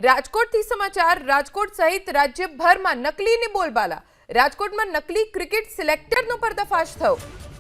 રાજકોટથી સમાચાર। રાજકોટ સહિત રાજ્યભરમાં નકલીની બોલબાલા। રાજકોટમાં નકલી ક્રિકેટ સિલેક્ટરનો પર્દાફાશ થયો।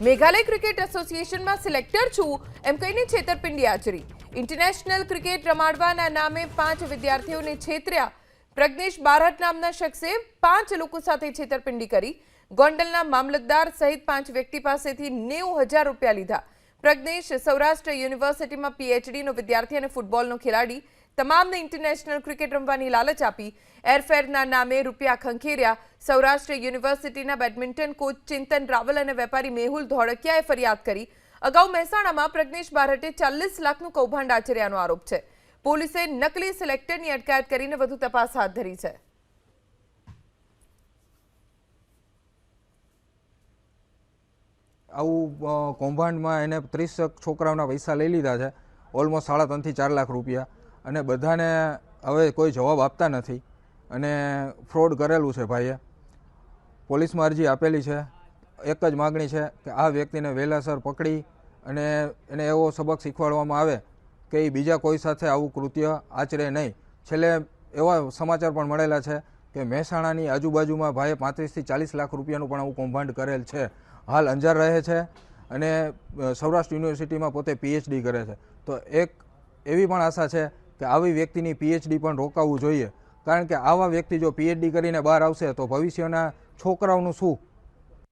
મેઘાલય ક્રિકેટ એસોસિએશનમાં સિલેક્ટર છું એમ કહીને છેતરપિંડી આચરી। ઇન્ટરનેશનલ ક્રિકેટ રમાડવાના નામે 5 વિદ્યાર્થીઓને છેતર્યા। પ્રજ્ઞેશ બારટ નામના શખ્સે 5 લોકો સાથે છેતરપિંડી કરી। ગોંડલના મામલતદાર સહિત 5 વ્યક્તિ પાસેથી 90,000 રૂપિયા લીધા। પ્રજ્ઞેશ સૌરાષ્ટ્ર યુનિવર્સિટીમાં પીએચડીનો વિદ્યાર્થી અને ફૂટબોલનો ખેલાડી। તમામને ઇન્ટરનેશનલ ક્રિકેટ રમવાની લાલચ આપી એરફેરના નામે રૂપિયા ખંખેર્યા। સૌરાષ્ટ્ર યુનિવર્સિટીના બેડમિન્ટન કોચ ચિંતન રાવલ અને વેપારી મેહુલ ધોળકિયાએ ફરિયાદ કરી। અગાઉ મહેસાણામાં પ્રજ્ઞેશ બારટે 40 લાખનું કૌભાંડ આચર્યાનો આરોપ છે। પોલીસે નકલી સિલેક્ટરની અટકાયત કરીને વધુ તપાસ હાથ ધરી છે। આવું કૌભાંડમાં એને 30 છોકરાઓના પૈસા લઈ લીધા છે, ઓલમોસ્ટ 3.5 થી 4 લાખ રૂપિયા, અને બધાને હવે કોઈ જવાબ આપતા નથી અને ફ્રોડ કરેલું છે ભાઈએ। પોલીસમાં અરજી આપેલી છે। એક જ માગણી છે કે આ વ્યક્તિને વહેલાસર પકડી અને એને એવો સબક શીખવાડવામાં આવે કે એ બીજા કોઈ સાથે આવું કૃત્ય આચરે નહીં। છેલ્લે એવા સમાચાર પણ મળેલા છે કે મહેસાણાની આજુબાજુમાં ભાઈએ 35 થી 40 લાખ રૂપિયાનું પણ આવું કૌભાંડ કરેલ છે। હાલ અંજાર રહે છે અને સૌરાષ્ટ્ર યુનિવર્સિટીમાં પોતે પીએચડી કરે છે। તો એક એવી પણ આશા છે કે આવી વ્યક્તિની પીએચડી પણ રોકાવવું જોઈએ, કારણ કે આવા વ્યક્તિ જો પીએચડી કરીને બહાર આવશે તો ભવિષ્યના છોકરાઓનું શું?